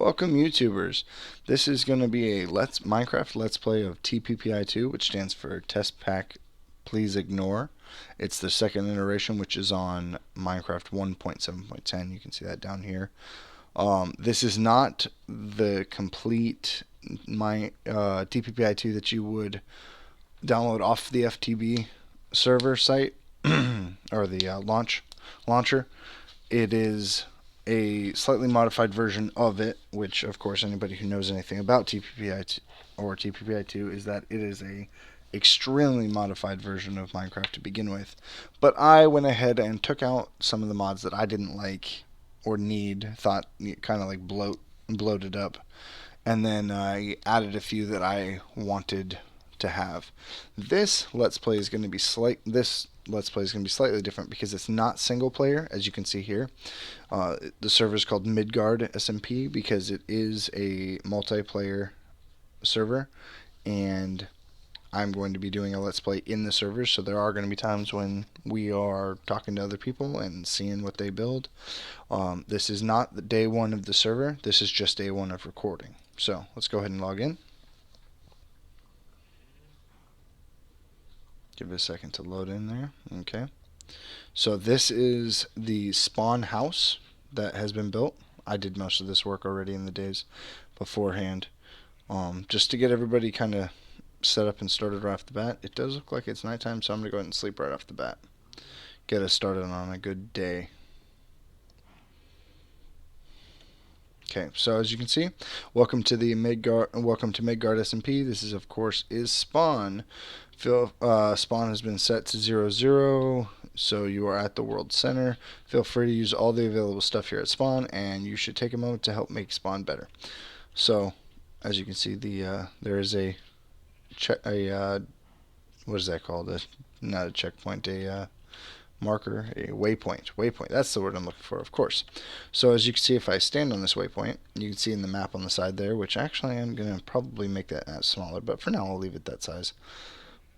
Welcome YouTubers. This is going to be a Minecraft Let's Play of TPPI2, which stands for Test Pack Please Ignore. It's the second iteration, which is on Minecraft 1.7.10. You can see that down here. This is not the complete TPPI2 that you would download off the FTB server site or the launcher. It is a slightly modified version of it, which, of course, anybody who knows anything about TPPI or TPPI2 is that it is a extremely modified version of Minecraft to begin with. But I went ahead and took out some of the mods that I didn't like or need, thought kind of like bloated up, and then I added a few that I wanted to have. This Let's Play is going to be slightly different because it's not single player, as you can see here. The server is called Midgard SMP because it is a multiplayer server, and I'm going to be doing a Let's Play in the server, so there are going to be times when we are talking to other people and seeing what they build. This is not the day one of the server, this is just day one of recording. So let's go ahead and log in. Give it a second to load in there. Okay. So this is the spawn house that has been built. I did most of this work already in the days beforehand. Just to get everybody kind of set up and started right off the bat. It does look like it's nighttime, so I'm going to go ahead and sleep right off the bat. Get us started on a good day. Okay, so as you can see, welcome to Midgard SMP. This is, of course, spawn. Spawn has been set to 0, so you are at the world center. Feel free to use all the available stuff here at spawn, and you should take a moment to help make spawn better. So, as you can see, there is what is that called? Not a checkpoint, a marker, a waypoint. That's the word I'm looking for, of course. So as you can see, if I stand on this waypoint, you can see in the map on the side there, which actually I'm going to probably make that smaller, but for now I'll leave it that size.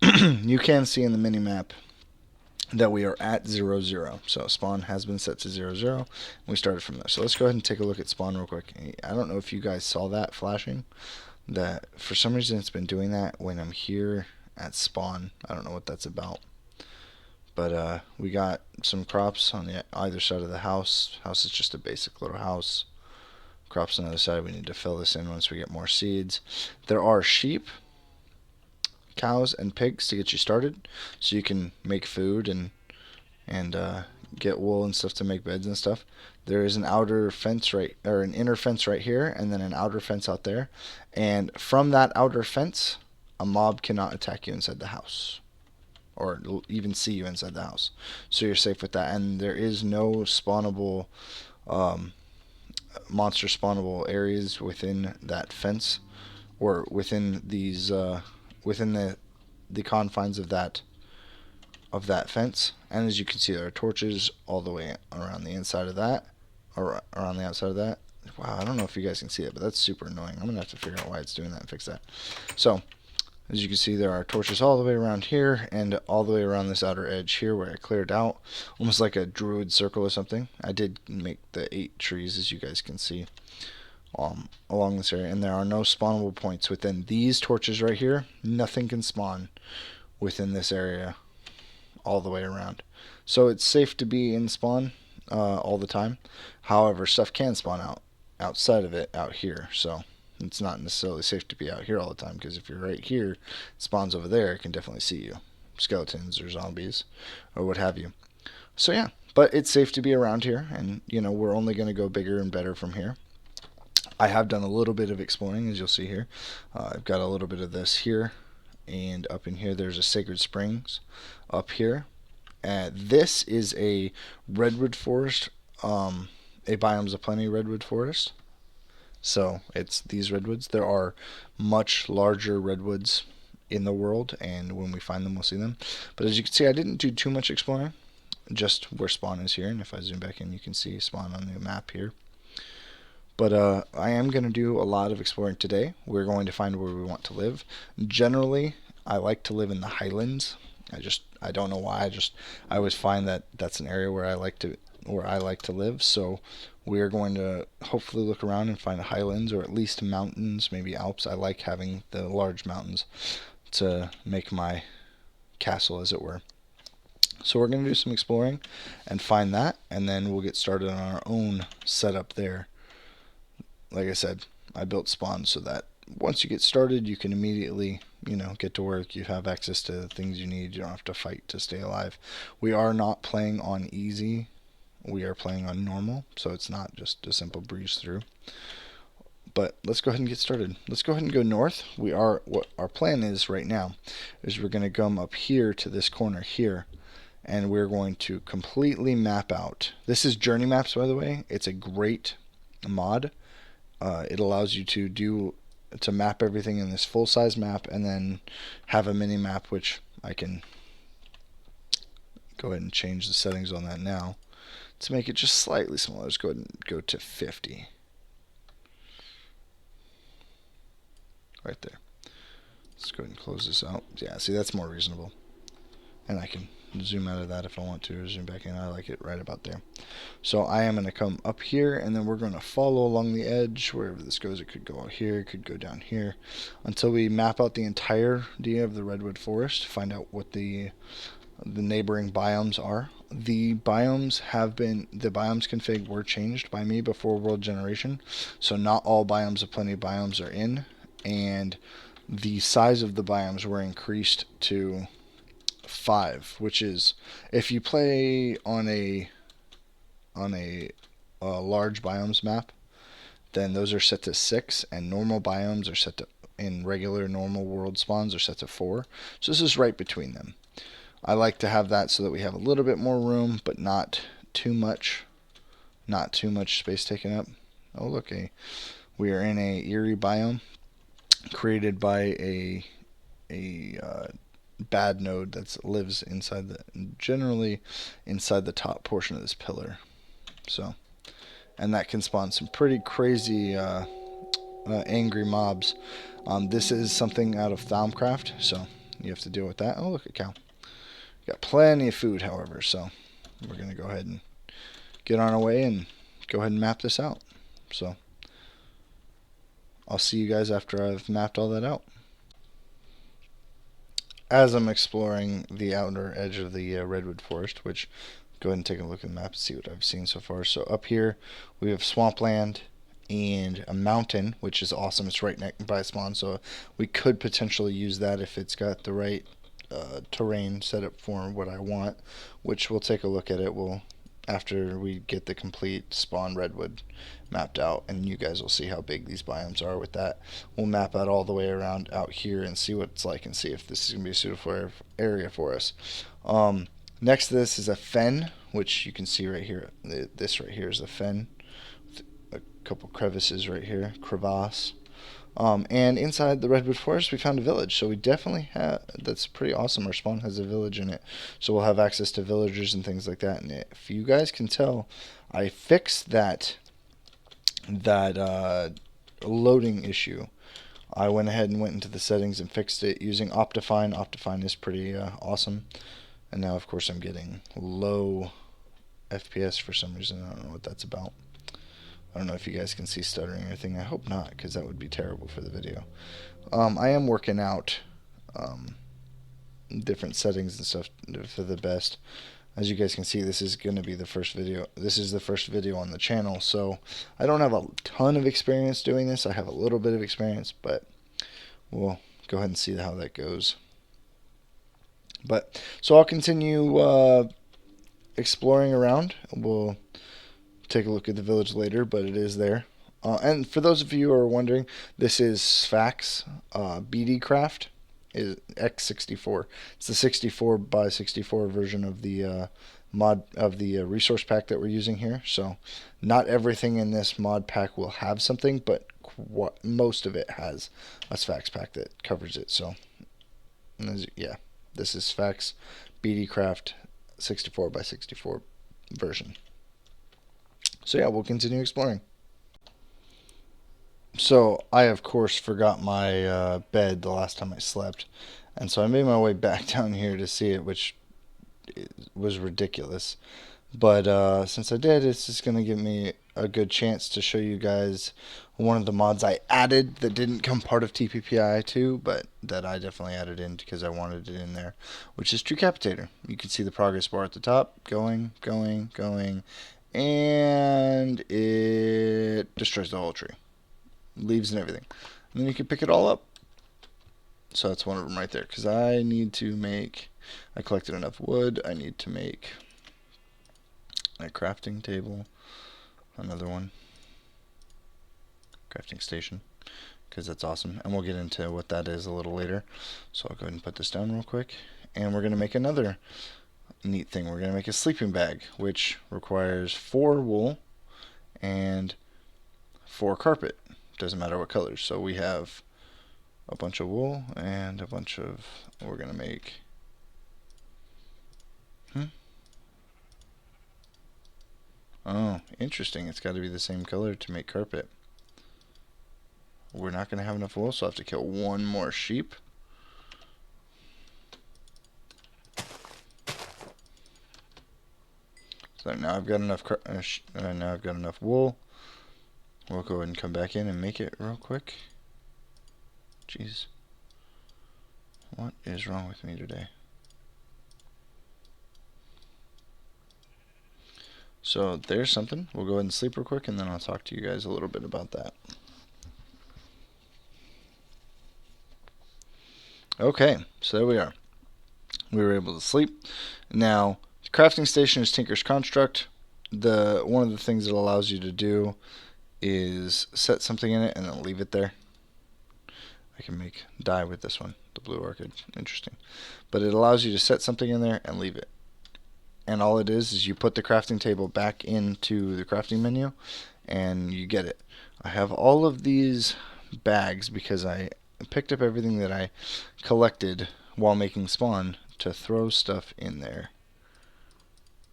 You can see in the mini map that we are at 0. So spawn has been set to 0, and we started from there. So let's go ahead and take a look at spawn real quick. I don't know if you guys saw that flashing. That for some reason it's been doing that when I'm here at spawn. I don't know what that's about. But we got some crops on either side of the house. House is just a basic little house. Crops on the other side. We need to fill this in once we get more seeds. There are sheep, cows, and pigs to get you started, so you can make food and get wool and stuff to make beds and stuff. There is an outer fence an inner fence right here, and then an outer fence out there. And from that outer fence, a mob cannot attack you inside the house, or even see you inside the house. So you're safe with that. And there is no spawnable, monster spawnable areas within that fence, or within these, within the confines of that fence. And as you can see, there are torches all the way around the inside of that, or around the outside of that. Wow, I don't know if you guys can see it, but that's super annoying. I'm gonna have to figure out why it's doing that and fix that. So as you can see, there are torches all the way around here and all the way around this outer edge here where I cleared out, almost like a druid circle or something. I did make the 8 trees, as you guys can see, along this area. And there are no spawnable points within these torches right here. Nothing can spawn within this area all the way around. So it's safe to be in spawn all the time. However, stuff can spawn outside of it out here. So it's not necessarily safe to be out here all the time, because if you're right here, it spawns over there, it can definitely see you. Skeletons or zombies or what have you. So yeah, but it's safe to be around here, and we're only going to go bigger and better from here. I have done a little bit of exploring, as you'll see here. I've got a little bit of this here, and up in here there's a Sacred Springs up here. This is a redwood forest, a Biomes of Plenty redwood forest. So it's these redwoods. There are much larger redwoods in the world, and when we find them, we'll see them. But as you can see, I didn't do too much exploring, just where spawn is here. And if I zoom back in, you can see spawn on the map here. But I am going to do a lot of exploring today. We're going to find where we want to live. Generally, I like to live in the highlands. I don't know why. I always find that that's an area where I like to where I like to live. So we are going to hopefully look around and find highlands or at least mountains, maybe Alps. I like having the large mountains to make my castle, as it were. So we're going to do some exploring and find that, and then we'll get started on our own setup there. Like I said, I built spawns so that once you get started, you can immediately, get to work. You have access to the things you need. You don't have to fight to stay alive. We are not playing on easy. We are playing on normal, so it's not just a simple breeze through. But let's go ahead and get started. Let's go ahead and go north. What our plan is right now is we're going to come up here to this corner here, and we're going to completely map out. This is Journey Maps, by the way. It's a great mod. It allows you to map everything in this full-size map and then have a mini map, which I can go ahead and change the settings on that now to make it just slightly smaller. Let's go ahead and go to 50. Right there. Let's go ahead and close this out. Yeah, see, that's more reasonable. And I can zoom out of that if I want to, or zoom back in. I like it right about there. So I am going to come up here, and then we're going to follow along the edge. Wherever this goes, it could go out here, it could go down here, until we map out the entirety of the redwood forest, find out what the neighboring biomes are. The biomes config were changed by me before world generation, so not all biomes of plenty biomes are in, and the size of the biomes were increased to 5, which is, if you play on a large biomes map, then those are set to 6, and normal biomes are set to, in regular normal world spawns, are set to 4. So this is right between them. I like to have that so that we have a little bit more room, but not too much space taken up. Oh, look, we are in a eerie biome created by a bad node that lives generally inside the top portion of this pillar. So, and that can spawn some pretty crazy angry mobs. This is something out of Thaumcraft, so you have to deal with that. Oh, look at cow. Got plenty of food, however, so we're going to go ahead and get on our way and go ahead and map this out. So I'll see you guys after I've mapped all that out. As I'm exploring the outer edge of the redwood forest, which, go ahead and take a look at the map and see what I've seen so far. So up here we have swampland and a mountain, which is awesome. It's right next by spawn, so we could potentially use that if it's got the right terrain set up for what I want, which we'll take a look at it. After we get the complete spawn redwood mapped out, and you guys will see how big these biomes are with that. We'll map out all the way around out here and see what it's like, and see if this is going to be a suitable area for us. Next to this is a fen, which you can see right here. This right here is a fen with a couple crevices right here, crevasse. And inside the redwood forest we found a village, so we definitely that's pretty awesome. Our spawn has a village in it, so we'll have access to villagers and things like that. And if you guys can tell, I fixed that loading issue. I went ahead and went into the settings and fixed it using Optifine. Optifine is pretty awesome. And now of course I'm getting low FPS for some reason. I don't know what that's about. I don't know if you guys can see stuttering or anything. I hope not, because that would be terrible for the video. I am working out different settings and stuff for the best. As you guys can see, this is going to be the first video. This is the first video on the channel, so I don't have a ton of experience doing this. I have a little bit of experience, but we'll go ahead and see how that goes. But so I'll continue exploring around. We'll take a look at the village later, but it is there. And for those of you who are wondering, this is Sphax BD Craft is X64. It's the 64 by 64 version of the mod of the resource pack that we're using here. So not everything in this mod pack will have something, but most of it has a Sphax pack that covers it. So yeah, this is Sphax BD Craft 64 by 64 version. So yeah, we'll continue exploring. So I of course forgot my bed the last time I slept, and so I made my way back down here to see it, which was ridiculous. But since I did, it's just going to give me a good chance to show you guys one of the mods I added that didn't come part of TPPI2, but that I definitely added in because I wanted it in there, which is Truecapitator. You can see the progress bar at the top, going, going, going, and it destroys the whole tree. Leaves and everything. And then you can pick it all up. So that's one of them right there, because I collected enough wood, I need to make a crafting table, another one, crafting station, because that's awesome, and we'll get into what that is a little later. So I'll go ahead and put this down real quick, and we're going to make another neat thing. We're going to make a sleeping bag, which requires 4 wool and 4 carpet. Doesn't matter what colors. So we have a bunch of wool and a bunch of, we're going to make oh, interesting. It's got to be the same color to make carpet. We're not going to have enough wool, so I have to kill 1 more sheep. So now I've got enough wool. We'll go ahead and come back in and make it real quick. Jeez. What is wrong with me today? So there's something. We'll go ahead and sleep real quick, and then I'll talk to you guys a little bit about that. Okay, so there we are. We were able to sleep. Now, the crafting station is Tinker's Construct. One of the things it allows you to do is set something in it and then leave it there. I can make dye with this one, the blue orchid. Interesting. But it allows you to set something in there and leave it. And all it is you put the crafting table back into the crafting menu and you get it. I have all of these bags because I picked up everything that I collected while making spawn to throw stuff in there.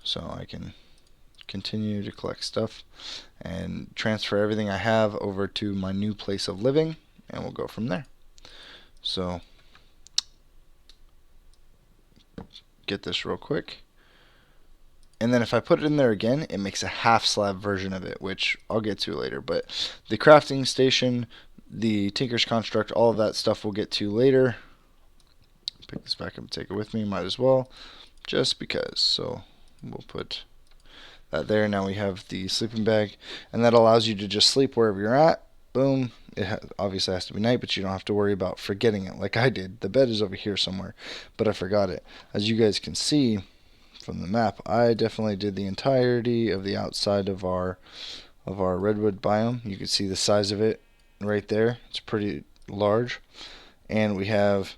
So I can continue to collect stuff and transfer everything I have over to my new place of living, and we'll go from there. So get this real quick. And then if I put it in there again, it makes a half slab version of it, which I'll get to later. But the crafting station, the Tinker's Construct, all of that stuff we'll get to later. Pick this back up and take it with me, might as well, just because. So we'll put that there. Now we have the sleeping bag, and that allows you to just sleep wherever you're at. Boom. It obviously has to be night, but you don't have to worry about forgetting it like I did. The bed is over here somewhere, but I forgot it. As you guys can see from the map, I definitely did the entirety of the outside of our redwood biome. You can see the size of it right there. It's pretty large. And we have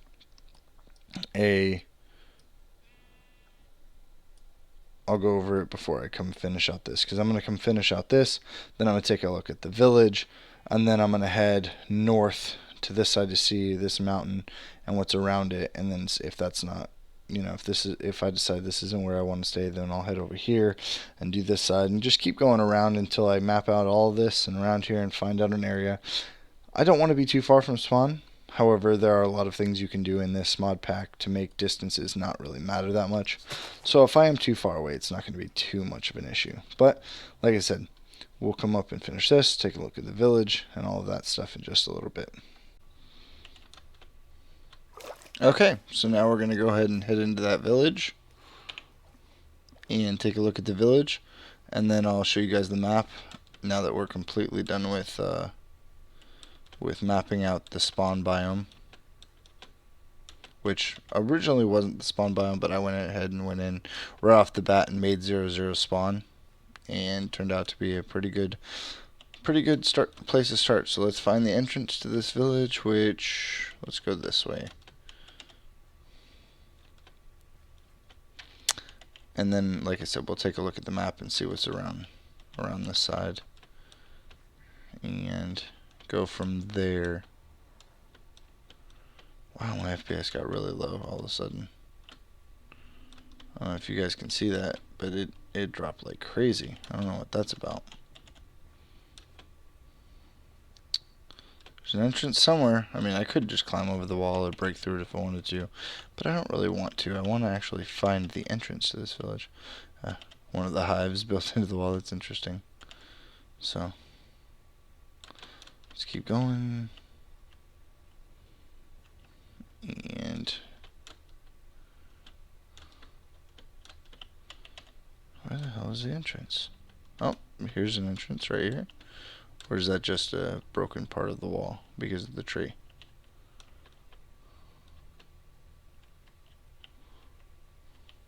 I'll go over it before I come finish out this, because I'm going to come finish out this, then I'm going to take a look at the village, and then I'm going to head north to this side to see this mountain and what's around it, and then if that's not, if I decide this isn't where I want to stay, then I'll head over here and do this side and just keep going around until I map out all of this and around here and find out an area. I don't want to be too far from spawn. However, there are a lot of things you can do in this mod pack to make distances not really matter that much. So if I am too far away, it's not going to be too much of an issue. But like I said, we'll come up and finish this, take a look at the village and all of that stuff in just a little bit. Okay, so now we're going to go ahead and head into that village and take a look at the village, and then I'll show you guys the map now that we're completely done with mapping out the spawn biome, which originally wasn't the spawn biome, but I went ahead and went in right off the bat and made 0-0 spawn, and turned out to be a pretty good place to start. So let's find the entrance to this village, which, let's go this way. And then, like I said, we'll take a look at the map and see what's around this side, and go from there. Wow, my FPS got really low all of a sudden. I don't know if you guys can see that, but it dropped like crazy. I don't know what that's about. There's an entrance somewhere. I mean, I could just climb over the wall or break through it if I wanted to, but I don't really want to. I want to actually find the entrance to this village. one of the hives built into the wall. That's interesting. So let's keep going. And where the hell is the entrance? Oh, here's an entrance right here. Or is that just a broken part of the wall because of the tree?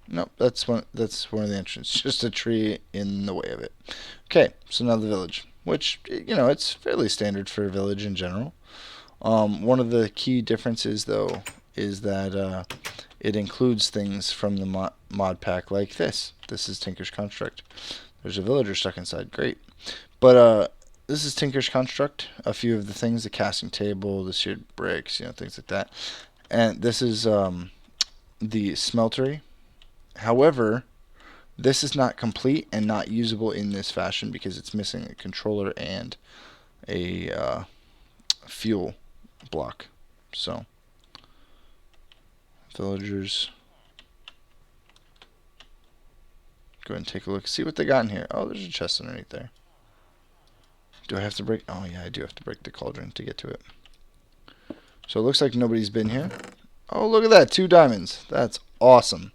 Nope, that's one of the entrances. Just a tree in the way of it. Okay, so now the village, which, you know, it's fairly standard for a village in general. One of the key differences, though, is that it includes things from the mod pack like this. This is Tinker's Construct. There's a villager stuck inside. Great. But this is Tinker's Construct. A few of the things, the casting table, the seared bricks, you know, things like that. And this is the smeltery. However, this is not complete and not usable in this fashion because it's missing a controller and a fuel block. So, villagers, go ahead and take a look. See what they got in here. Oh, there's a chest underneath there. Do I have to break? Oh, yeah, I do have to break the cauldron to get to it. So it looks like nobody's been here. Oh, look at that. 2 diamonds. That's awesome.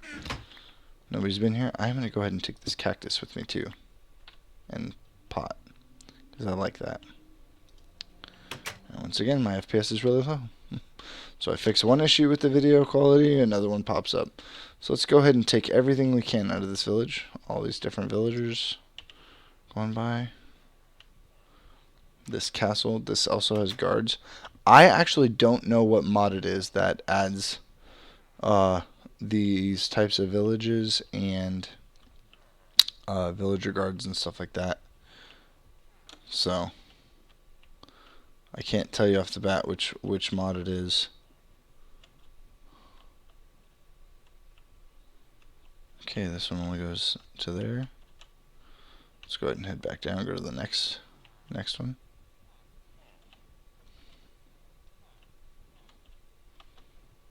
Nobody's been here. I'm going to go ahead and take this cactus with me, too. And pot. Because I like that. And once again, my FPS is really low. So I fix one issue with the video quality, another one pops up. So let's go ahead and take everything we can out of this village. All these different villagers going by. This castle, this also has guards. I actually don't know what mod it is that adds these types of villages and villager guards and stuff like that. So I can't tell you off the bat which mod it is. Okay, this one only goes to there. Let's go ahead and head back down, go to the next one.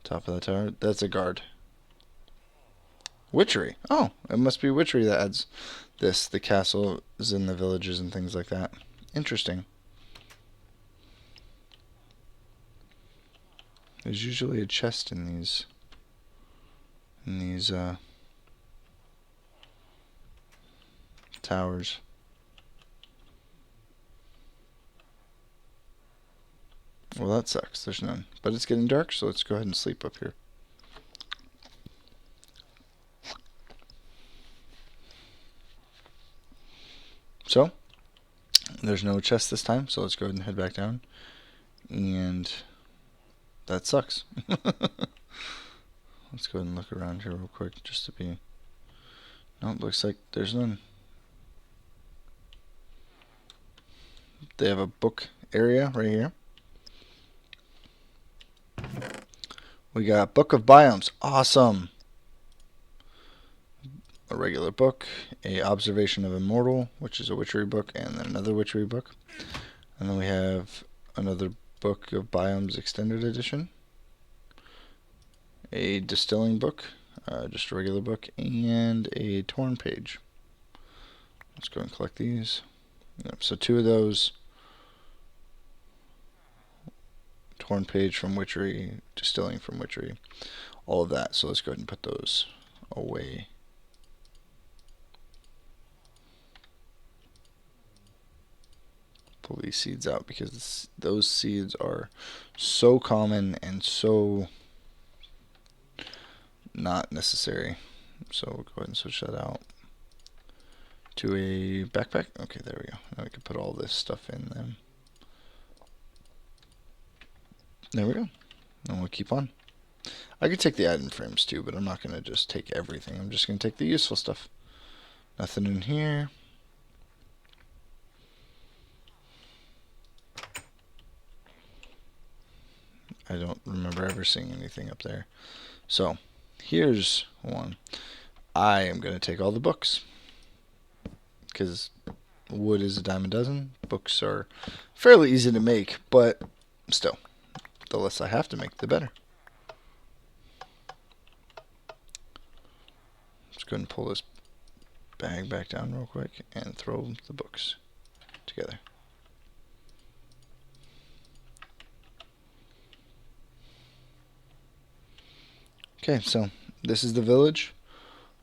Top of the tower. That's a guard. Witchery. Oh, it must be witchery that adds this. The castles and the villages and things like that. Interesting. There's usually a chest in these towers. Well, that sucks. There's none. But it's getting dark, so let's go ahead and sleep up here. So, there's no chest this time, so let's go ahead and head back down. And that sucks. Let's go ahead and look around here real quick just to be... No, it looks like there's none. They have a book area right here. We got Book of Biomes. Awesome. A regular book, a Observation of Immortal, which is a witchery book, and then another witchery book. And then we have another Book of Biomes Extended Edition, a Distilling book, just a regular book, and a Torn page. Let's go and collect these. Yep, so 2 of those. Torn page from witchery, distilling from witchery, all of that. So let's go ahead and put those away. Pull these seeds out because those seeds are so common and so not necessary. So we'll go ahead and switch that out to a backpack. Okay, there we go. Now we can put all this stuff in them. There we go. And we'll keep on. I could take the item frames too, but I'm not going to just take everything. I'm just going to take the useful stuff. Nothing in here. I don't remember ever seeing anything up there. So, here's one. I am going to take all the books. Because wood is a dime a dozen. Books are fairly easy to make, but still. The less I have to make, the better. Let's go ahead and pull this bag back down real quick and throw the books together. Okay, so this is the village.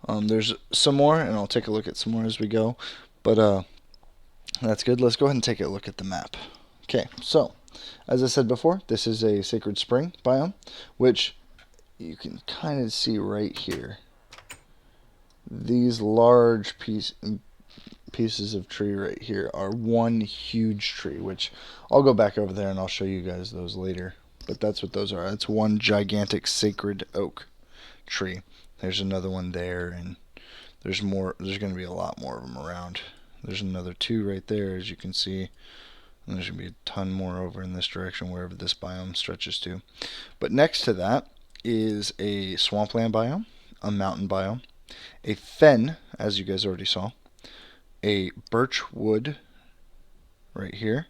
There's some more, and I'll take a look at some more as we go. But that's good. Let's go ahead and take a look at the map. Okay, so as I said before, this is a sacred spring biome, which you can kind of see right here. These large pieces of tree right here are one huge tree, which I'll go back over there and I'll show you guys those later. But that's what those are. It's one gigantic sacred oak tree. There's another one there, and there's more. There's going to be a lot more of them around. There's another two right there, as you can see. And there's going to be a ton more over in this direction, wherever this biome stretches to. But next to that is a swampland biome, a mountain biome, a fen, as you guys already saw, a birch wood right here.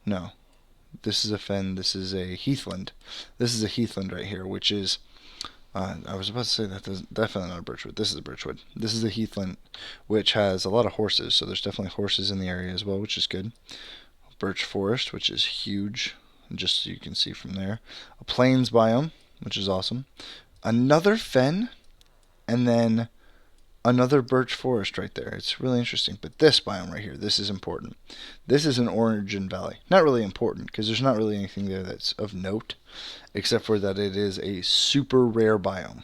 No, this is a fen. This is a heathland. This is a heathland right here, which is, I was about to say that is definitely not a birchwood. This is a birchwood. This is a heathland, which has a lot of horses, so there's definitely horses in the area as well, which is good. Birch forest, which is huge, just so you can see from there. A plains biome, which is awesome. Another fen, and then another birch forest right there. It's really interesting. But this biome right here, this is important. This is an origin valley. Not really important, because there's not really anything there that's of note, except for that it is a super rare biome.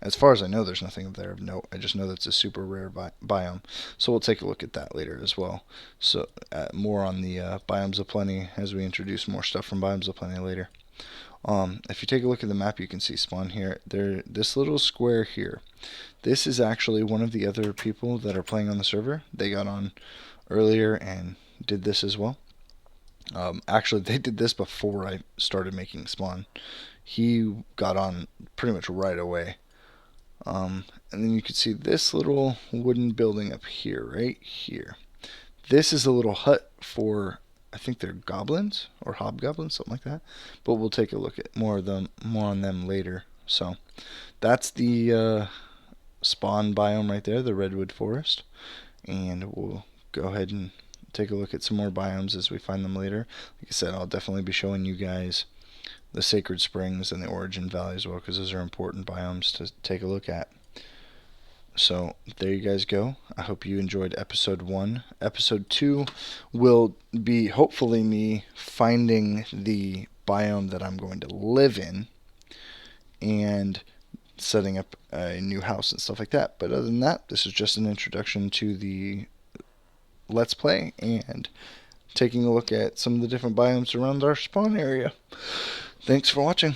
As far as I know, there's nothing there of note. I just know that it's a super rare biome. So we'll take a look at that later as well. So more on the Biomes of Plenty as we introduce more stuff from Biomes of Plenty later. If you take a look at the map, you can see spawn here. This little square here. This is actually one of the other people that are playing on the server. They got on earlier and did this as well. Actually, they did this before I started making spawn. He got on pretty much right away. And then you can see this little wooden building up here, right here. This is a little hut for, I think they're goblins or hobgoblins, something like that. But we'll take a look at more on them later. So that's the spawn biome right there, the redwood forest. And we'll go ahead and take a look at some more biomes as we find them later. Like I said, I'll definitely be showing you guys the sacred springs and the origin valley as well, because those are important biomes to take a look at. So there you guys go. I hope you enjoyed episode 1. Episode 2 will be hopefully me finding the biome that I'm going to live in and setting up a new house and stuff like that. But other than that, this is just an introduction to the Let's Play and taking a look at some of the different biomes around our spawn area. Thanks for watching.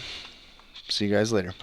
See you guys later.